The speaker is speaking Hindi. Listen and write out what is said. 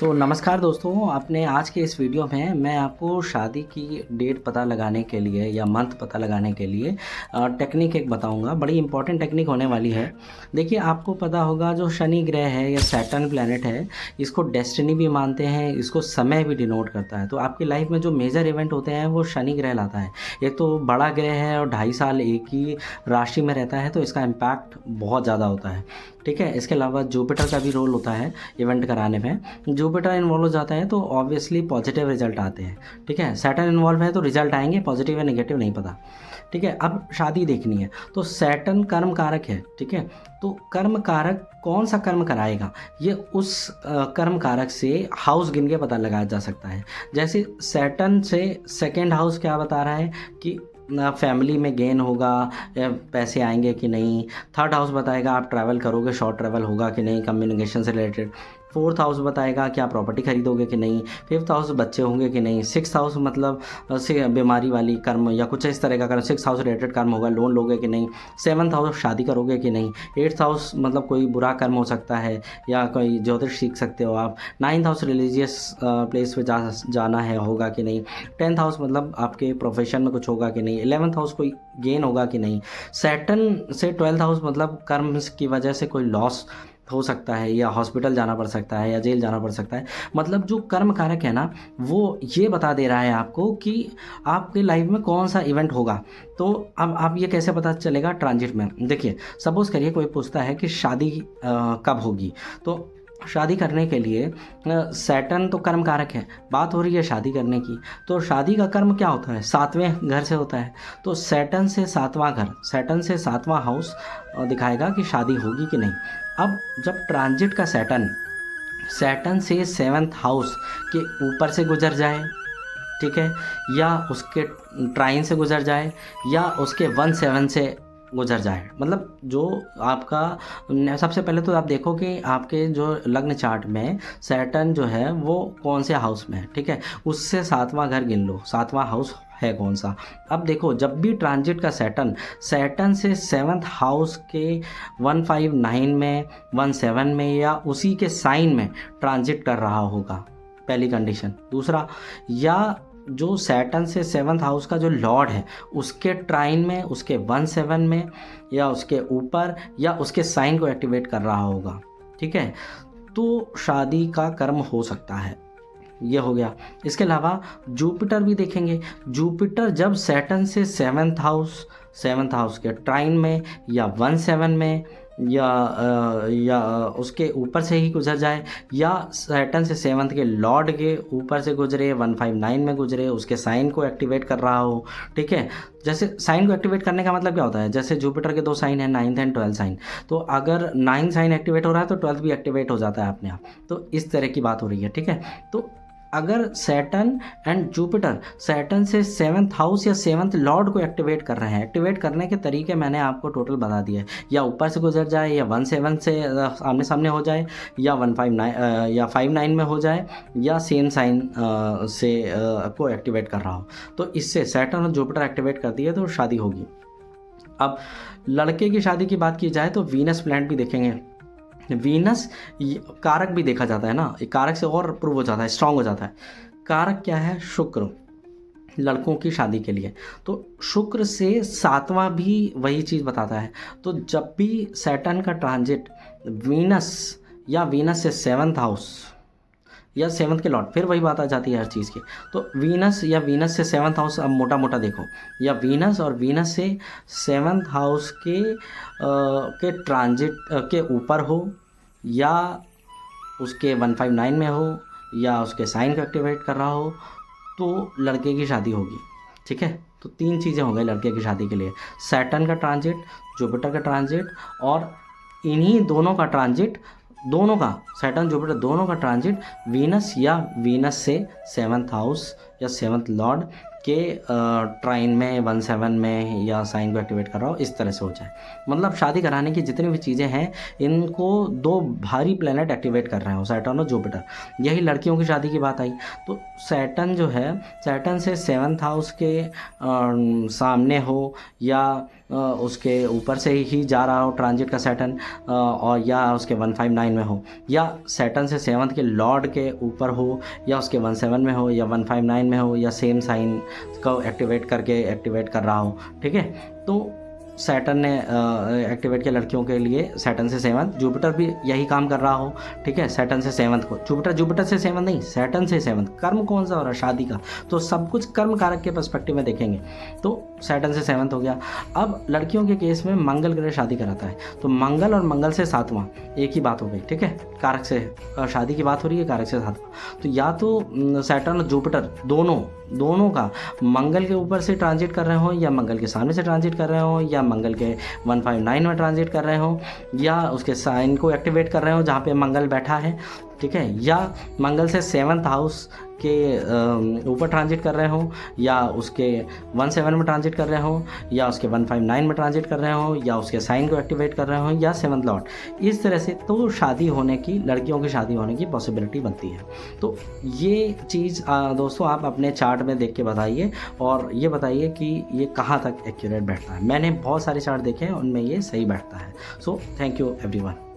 तो नमस्कार दोस्तों, अपने आज के इस वीडियो में मैं आपको शादी की डेट पता लगाने के लिए या मंथ पता लगाने के लिए टेक्निक एक बताऊंगा। बड़ी इंपॉर्टेंट टेक्निक होने वाली है। देखिए, आपको पता होगा जो शनि ग्रह है या सैटर्न प्लैनेट है, इसको डेस्टिनी भी मानते हैं, इसको समय भी डिनोट करता है। तो आपकी लाइफ में जो मेजर इवेंट होते हैं वो शनि ग्रह लाता है। एक तो बड़ा ग्रह है और 2.5 साल एक ही राशि में रहता है, तो इसका इम्पैक्ट बहुत ज़्यादा होता है। ठीक है, इसके अलावा जुपिटर का भी रोल होता है इवेंट कराने में। जुपिटर इन्वॉल्व हो जाता है तो ऑब्वियसली पॉजिटिव रिजल्ट आते हैं। ठीक है, सैटर्न इन्वॉल्व है तो रिजल्ट आएंगे, पॉजिटिव या नेगेटिव नहीं पता। ठीक है, अब शादी देखनी है तो सैटर्न कर्म कारक है। ठीक है, तो कर्म कारक कौन सा कर्म कराएगा, ये उस कर्म कारक से हाउस गिन के पता लगाया जा सकता है। जैसे सैटर्न से सेकेंड हाउस क्या बता रहा है कि फैमिली में गेन होगा, पैसे आएंगे कि नहीं। थर्ड हाउस बताएगा आप ट्रैवल करोगे, शॉर्ट ट्रैवल होगा कि नहीं, कम्युनिकेशन से रिलेटेड। फोर्थ हाउस बताएगा कि आप प्रॉपर्टी खरीदोगे कि नहीं। फिफ्थ हाउस बच्चे होंगे कि नहीं। सिक्स हाउस मतलब से बीमारी वाली कर्म या कुछ इस तरह का कर्म, सिक्स हाउस रिलेटेड कर्म होगा, लोन लोगे कि नहीं। सेवन्थ हाउस शादी करोगे कि नहीं। एट्थ हाउस मतलब कोई बुरा कर्म हो सकता है या कोई ज्योतिष सीख सकते हो आप। नाइन्थ हाउस रिलीजियस प्लेस पे जाना है, होगा कि नहीं। टेंथ हाउस मतलब आपके प्रोफेशन में कुछ होगा कि नहीं। 11th हाउस कोई गेन होगा कि नहीं। सैटर्न से 12th हाउस मतलब कर्म की वजह से कोई लॉस हो सकता है या हॉस्पिटल जाना पड़ सकता है या जेल जाना पड़ सकता है। मतलब जो कर्म कारक है ना, वो ये बता दे रहा है आपको कि आपके लाइफ में कौन सा इवेंट होगा। तो अब आप ये कैसे पता चलेगा ट्रांजिट में। देखिए, सपोज करिए कोई पूछता है कि शादी कब होगी। तो शादी करने के लिए सैटर्न तो कर्म कारक है, बात हो रही है शादी करने की। तो शादी का कर्म क्या होता है, 7वें घर से होता है। तो सैटर्न से 7वां घर, सैटर्न से 7वां हाउस दिखाएगा कि शादी होगी कि नहीं। अब जब ट्रांजिट का सैटर्न सैटर्न से 7th हाउस के ऊपर से गुजर जाए, ठीक है, या उसके ट्राइन से गुजर जाए या उसके 1/7 से गुजर जाए, मतलब जो आपका सबसे पहले तो आप देखो कि आपके जो लग्न चार्ट में सैटर्न जो है वो कौन से हाउस में है। ठीक है, उससे 7वां घर गिन लो, 7वां हाउस है कौन सा। अब देखो, जब भी ट्रांजिट का सैटर्न सैटर्न से 7th हाउस के 159 में, 17 में या उसी के साइन में ट्रांजिट कर रहा होगा, पहली कंडीशन। दूसरा, या जो सैटर्न से 7th हाउस का जो लॉर्ड है उसके ट्राइन में, उसके 17 में या उसके ऊपर या उसके साइन को एक्टिवेट कर रहा होगा। ठीक है, तो शादी का कर्म हो सकता है। ये हो गया। इसके अलावा जुपिटर भी देखेंगे। जुपिटर जब सैटर्न से 7th हाउस के ट्राइन में या 17 में या उसके ऊपर से ही गुजर जाए, या सैटर्न से 7th के लॉर्ड के ऊपर से गुजरे, 159 में गुजरे, उसके साइन को एक्टिवेट कर रहा हो। ठीक है, जैसे साइन को एक्टिवेट करने का मतलब क्या होता है, जैसे जुपिटर के 2 साइन है, 9th एंड 12th साइन। तो अगर 9th साइन एक्टिवेट हो रहा है तो 12th भी एक्टिवेट हो जाता है अपने आप। तो इस तरह की बात हो रही है। ठीक है, तो अगर सैटर्न एंड जुपिटर सैटर्न से 7th हाउस या 7th लॉर्ड को एक्टिवेट कर रहे हैं, एक्टिवेट करने के तरीके मैंने आपको टोटल बता दिए। या ऊपर से गुजर जाए, या 17 से आमने सामने हो जाए, या 159 या 59 में हो जाए, या सेम साइन से को एक्टिवेट कर रहा हो। तो इससे सैटर्न और जुपिटर एक्टिवेट कर दिए तो शादी होगी। अब लड़के की शादी की बात की जाए तो वीनस प्लैनेट भी देखेंगे। वीनस कारक भी देखा जाता है ना, कारक से और प्रूव हो जाता है, स्ट्रांग हो जाता है। कारक क्या है, शुक्र, लड़कों की शादी के लिए। तो शुक्र से 7वां भी वही चीज़ बताता है। तो जब भी सैटर्न का ट्रांजिट वीनस या वीनस से 7th हाउस या 7th के लॉर्ड, फिर वही बात आ जाती है हर चीज़ की। तो वीनस या वीनस से 7th हाउस, अब मोटा मोटा देखो, या वीनस और वीनस से 7th हाउस के ट्रांजिट के ऊपर हो, या उसके 159 में हो, या उसके साइन को एक्टिवेट कर रहा हो, तो लड़के की शादी होगी। ठीक है, तो 3 चीज़ें हो गई लड़के की शादी के लिए, सैटर्न का ट्रांजिट, जुपिटर का ट्रांजिट, और इन्हीं दोनों का ट्रांजिट, दोनों का, सैटर्न जुपिटर दोनों का ट्रांजिट वीनस या वीनस से 7th हाउस या 7th लॉर्ड कि ट्राइन में 17 में या साइन को एक्टिवेट कर रहा हो, इस तरह से हो जाए। मतलब शादी कराने की जितनी भी चीज़ें हैं इनको दो भारी प्लैनेट एक्टिवेट कर रहे हो, सैटर्न और जुपिटर। यही लड़कियों की शादी की बात आई तो सैटर्न जो है, सैटर्न से 7th हाउस के सामने हो या उसके ऊपर से ही जा रहा हो ट्रांजिट का सैटर्न, और या उसके 159 में हो, या सैटर्न से 7th के लॉर्ड के ऊपर हो, या उसके 17 में हो, या 159 में हो, या सेम साइन को एक्टिवेट कर रहा हो। ठीक है, तो सैटर्न ने एक्टिवेट किया लड़कियों के लिए सैटर्न से 7th, जुपिटर भी यही काम कर रहा हो। ठीक है, सैटर्न से 7th को, जुपिटर से 7th नहीं, सैटर्न से 7th। कर्म कौन सा हो रहा है? शादी का। तो सब कुछ कर्म कारक के पर्सपेक्टिव में देखेंगे तो सैटर्न से 7th हो गया। अब लड़कियों के केस में मंगल ग्रह शादी कराता है, तो मंगल और मंगल से 7वां एक ही बात हो गई। ठीक है, कारक से शादी की बात हो रही है, कारक से 7वां। तो या तो सैटर्न और जुपिटर दोनों का मंगल के ऊपर से ट्रांजिट कर रहे हो, या मंगल के सामने से ट्रांजिट कर रहे हो, या मंगल के 159 में ट्रांजिट कर रहे हो, या उसके साइन को एक्टिवेट कर रहे हो जहाँ पे मंगल बैठा है। ठीक है, या मंगल से 7th हाउस के ऊपर ट्रांजिट कर रहे हो, या उसके 17 में ट्रांजिट कर रहे हो, या उसके 159 में ट्रांजिट कर रहे हो, या उसके साइन को एक्टिवेट कर रहे हो, या 7th लॉर्ड। इस तरह से तो शादी होने की, लड़कियों की शादी होने की पॉसिबिलिटी बनती है। तो ये चीज़ दोस्तों आप अपने चार्ट में देख के बताइए और ये बताइए कि ये कहाँ तक एक्यूरेट बैठता है। मैंने बहुत सारे चार्ट देखे हैं, उनमें ये सही बैठता है। So thank you everyone.